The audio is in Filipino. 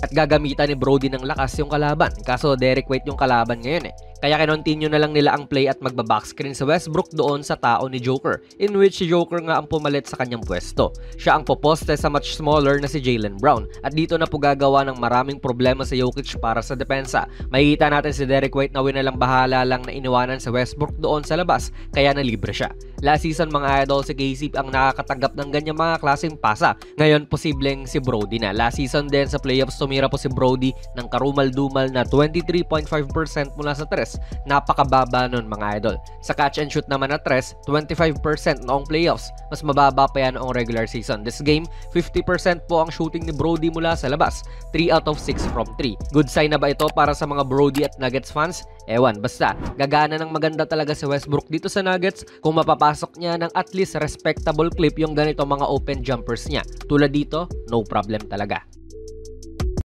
at gagamitan ni Brody ng lakas yung kalaban. Kaso Derek White yung kalaban ngayon Kaya kinontinue na lang nila ang play at magbabackscreen sa Westbrook doon sa tao ni Joker, in which si Joker nga ang pumalit sa kanyang pwesto. Siya ang poposte sa much smaller na si Jaylen Brown at dito na po gagawa ng maraming problema sa Jokic para sa depensa. Makikita natin si Derek White na winalang bahala lang na iniwanan sa Westbrook doon sa labas kaya nalibre siya. Last season mga idol, si KC ang nakakatanggap ng ganyang mga klaseng pasa. Ngayon posibleng si Brody na. Last season din sa playoffs tumira po si Brody ng karumal-dumal na 23.5% mula sa 3. Napakababa nun mga idol. Sa catch and shoot naman na 3, 25% noong playoffs. Mas mababa pa yan noong regular season. This game, 50% po ang shooting ni Brody mula sa labas. 3 out of 6 from 3. Good sign na ba ito para sa mga Brody at Nuggets fans? Ewan, basta gagana ng maganda talaga si Westbrook dito sa Nuggets kung mapapasok niya ng at least respectable clip yung ganito mga open jumpers niya. Tulad dito, no problem talaga.